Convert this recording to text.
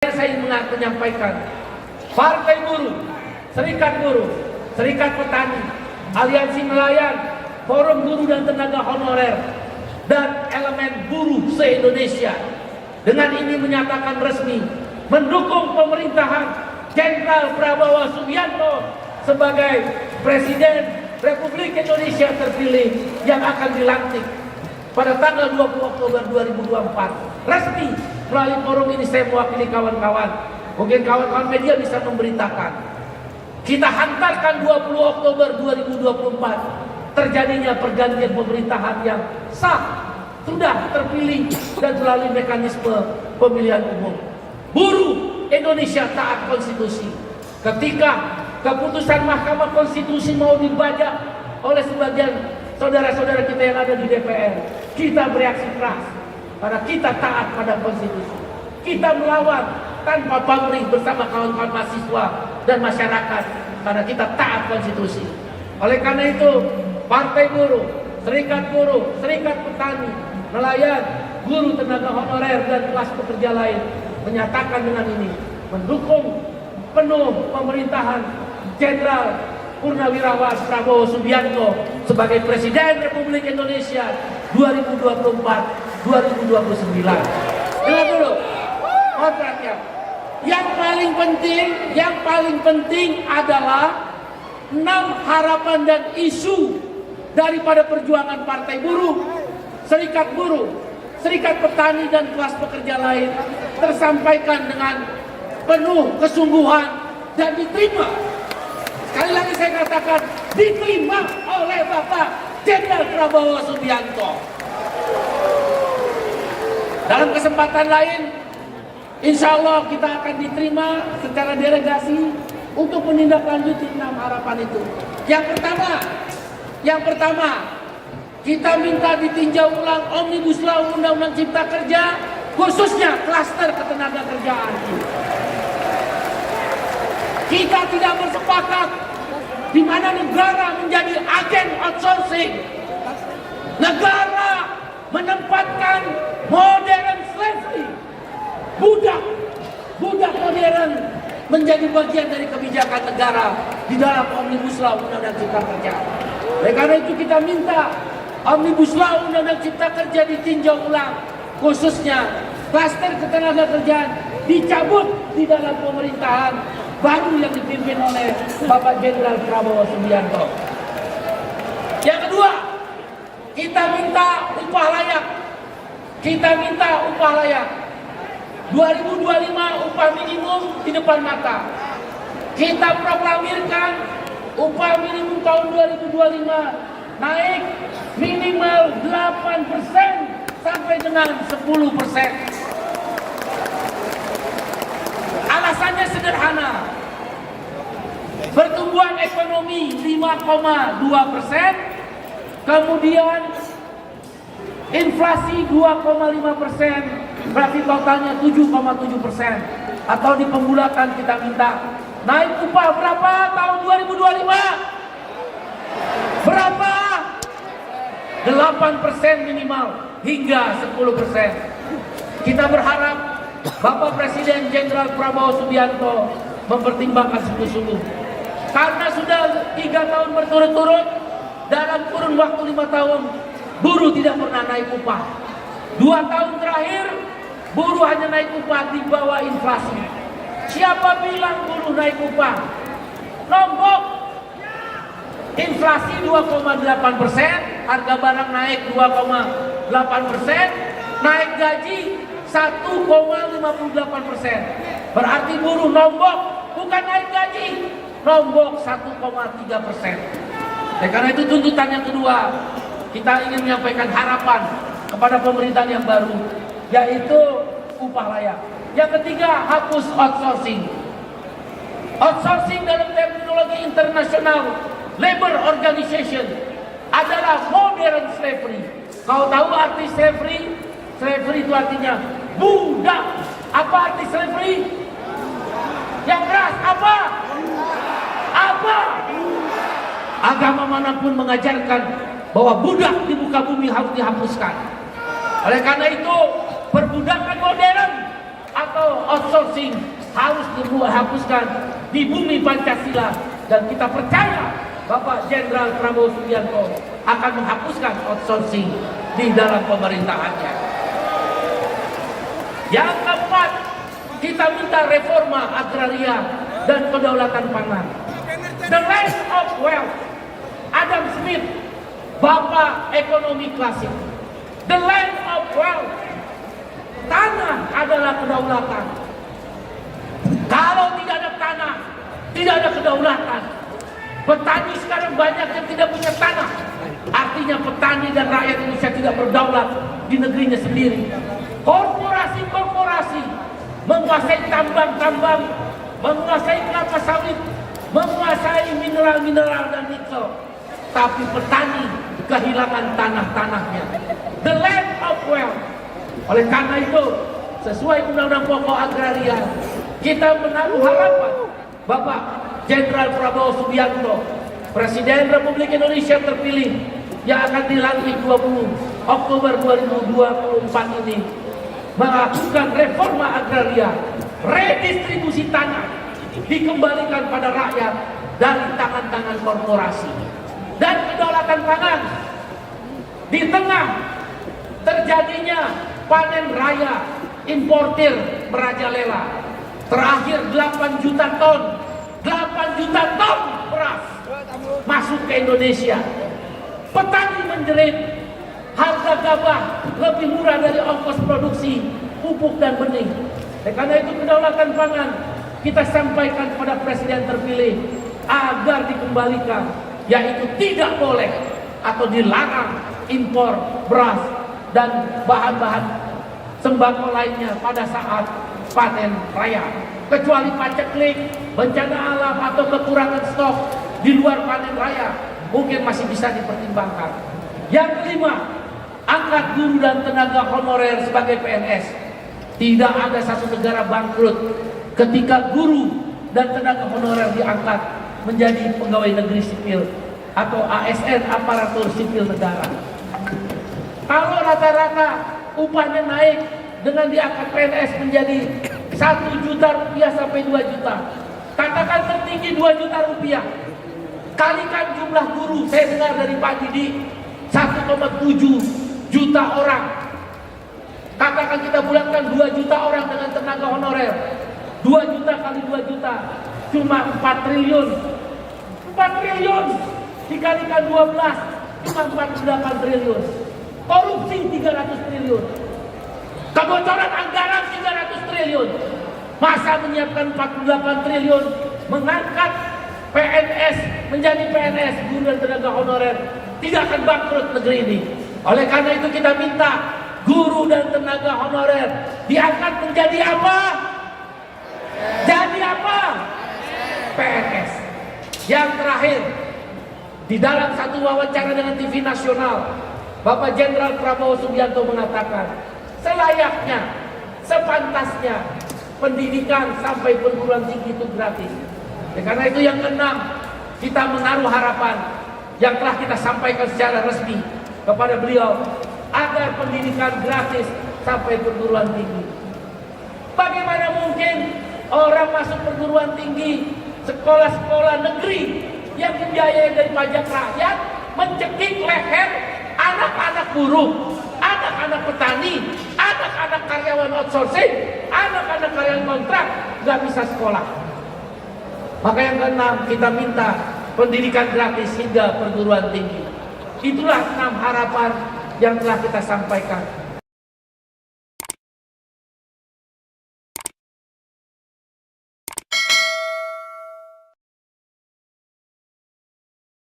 Saya ingin menyampaikan, Partai Buruh, Serikat Petani, Aliansi Nelayan, Forum Buruh dan Tenaga Honorer, dan elemen buruh se-Indonesia dengan ini menyatakan resmi mendukung pemerintahan Jenderal Prabowo Subianto sebagai Presiden Republik Indonesia terpilih yang akan dilantik pada tanggal 20 Oktober 2024. Resmi melalui forum ini saya mewakili kawan-kawan. Mungkin kawan-kawan media bisa memberitakan. Kita hantarkan 20 Oktober 2024 terjadinya pergantian pemerintahan yang sah, sudah terpilih dan melalui mekanisme pemilihan umum. Buruh Indonesia taat konstitusi. Ketika keputusan Mahkamah Konstitusi mau dibajak oleh sebagian saudara-saudara kita yang ada di DPR, kita bereaksi keras karena kita taat pada konstitusi. Kita melawan tanpa pamrih bersama kawan-kawan mahasiswa dan masyarakat karena kita taat konstitusi. Oleh karena itu, Partai Buruh, Serikat Petani, Nelayan, Buruh Tenaga Honorer dan kelas pekerja lain menyatakan dengan ini mendukung penuh pemerintahan Jenderal Purnawirawan Prabowo Subianto sebagai Presiden Republik Indonesia 2024-2029. Dengar dulu, kontraknya. Yang paling penting adalah 6 harapan dan isu daripada perjuangan Partai Buruh, Serikat Petani dan kelas pekerja lain tersampaikan dengan penuh kesungguhan dan diterima. Sekali lagi saya katakan, diterima oleh Bapak Jenderal Prabowo Subianto. Dalam kesempatan lain, insya Allah kita akan diterima secara delegasi untuk menindaklanjuti 6 harapan itu. Yang pertama, kita minta ditinjau ulang Omnibus Law Undang-Undang Cipta Kerja, khususnya klaster ketenagakerjaan. Kita tidak bersepakat di mana negara menjadi agen outsourcing. Negara menempatkan modern slavery, budak modern menjadi bagian dari kebijakan negara di dalam Omnibus Law Undang-Undang Cipta Kerja. Oleh karena itu kita minta Omnibus Law Undang-Undang Cipta Kerja ditinjau ulang, khususnya klaster ketenagakerjaan dicabut di dalam pemerintahan baru yang dipimpin oleh Bapak Jenderal Prabowo Subianto. Yang kedua, kita minta upah layak. 2025 upah minimum di depan mata. Kita proklamirkan upah minimum tahun 2025 naik minimal 8% sampai dengan 10%. Alasannya sederhana. Pertumbuhan ekonomi 5,2%, kemudian inflasi 2,5%, berarti totalnya 7,7%. Atau di pembulakan kita minta naik upah berapa tahun 2025? Berapa? 8% minimal hingga 10%. Kita berharap Bapak Presiden Jenderal Prabowo Subianto mempertimbangkan sungguh-sungguh. Karena sudah 3 tahun berturut-turut, dalam kurun waktu 5 tahun, buruh tidak pernah naik upah. 2 tahun terakhir, buruh hanya naik upah di bawah inflasi. Siapa bilang buruh naik upah? Nombok. Inflasi 2,8%, harga barang naik 2,8%, naik gaji 1,58%. Berarti buruh nombok, bukan naik gaji, nombok 1,3%. Karena itu tuntutan yang kedua, kita ingin menyampaikan harapan kepada pemerintahan yang baru, yaitu upah layak. Yang ketiga, hapus outsourcing. Outsourcing dalam terminologi internasional Labor Organization adalah modern slavery. Kau tahu arti slavery? Slavery itu artinya budak. Apa arti slavery? Yang keras apa? Agama manapun mengajarkan bahwa budak di muka bumi harus dihapuskan. Oleh karena itu, perbudakan modern atau outsourcing harus dihapuskan di bumi Pancasila, dan kita percaya Bapak Jenderal Prabowo Subianto akan menghapuskan outsourcing di dalam pemerintahannya. Yang keempat, kita minta reforma agraria dan kedaulatan pangan. The land of wealth, Adam Smith, Bapak ekonomi klasik. The land of wealth, tanah adalah kedaulatan. Kalau tidak ada tanah, tidak ada kedaulatan. Petani sekarang banyak yang tidak punya tanah. Artinya petani dan rakyat Indonesia tidak berdaulat di negerinya sendiri. Korporasi-korporasi menguasai tambang-tambang, menguasai kelapa sawit, menguasai mineral-mineral dan nikel. Tapi petani kehilangan tanah-tanahnya. The land of wealth. Oleh karena itu, sesuai Undang-Undang Pokok Agraria, kita menaruh harapan Bapak Jenderal Prabowo Subianto, Presiden Republik Indonesia terpilih yang akan dilantik 20 Oktober 2024 ini, melakukan reforma agraria, redistribusi tanah dikembalikan pada rakyat dari tangan-tangan korporasi, dan kedaulatan pangan. Di tengah terjadinya panen raya, importir merajalela. Terakhir 8 juta ton beras masuk ke Indonesia. Petani menjerit, harga gabah lebih murah dari ongkos produksi pupuk dan benih. Karena itu kedaulatan pangan kita sampaikan kepada Presiden terpilih agar dikembalikan, yaitu tidak boleh atau dilarang impor beras dan bahan-bahan sembako lainnya pada saat panen raya, kecuali paceklik, bencana alam atau kekurangan stok di luar panen raya mungkin masih bisa dipertimbangkan. Yang kelima, angkat guru dan tenaga honorer sebagai PNS. Tidak ada satu negara bangkrut ketika guru dan tenaga honorer diangkat menjadi pegawai negeri sipil atau ASN, aparatur sipil negara. Kalau rata-rata upahnya naik dengan diangkat PNS menjadi 1 juta rupiah sampai 2 juta, katakan tertinggi 2 juta rupiah, kalikan jumlah guru. Saya dengar dari Pak Didi 1,7 juta orang. Katakan kita bulatkan 2 juta orang dengan tenaga honorer, 2 juta kali 2 juta cuma 4 triliun. 4 triliun dikalikan 12 cuma 48 triliun. Korupsi 300 triliun. Kebocoran anggaran 300 triliun. Masa menyiapkan 48 triliun mengangkat PNS menjadi PNS, guru dan tenaga honorer, tidak akan bangkrut negeri ini. Oleh karena itu kita minta guru dan tenaga honorer diangkat menjadi apa? Jadi apa? PNS. Yang terakhir, di dalam satu wawancara dengan TV nasional, Bapak Jenderal Prabowo Subianto mengatakan, selayaknya, sepantasnya pendidikan sampai perguruan tinggi itu gratis. Karena itu yang keenam, kita menaruh harapan yang telah kita sampaikan secara resmi kepada beliau agar pendidikan gratis sampai perguruan tinggi. Bagaimana mungkin orang masuk perguruan tinggi, sekolah-sekolah negeri yang dibiayai dari pajak rakyat, mencekik leher anak-anak buruh, anak-anak petani, anak-anak karyawan outsourcing, anak-anak karyawan kontrak, nggak bisa sekolah. Maka yang keenam, kita minta pendidikan gratis hingga perguruan tinggi. Itulah 6 harapan yang telah kita sampaikan.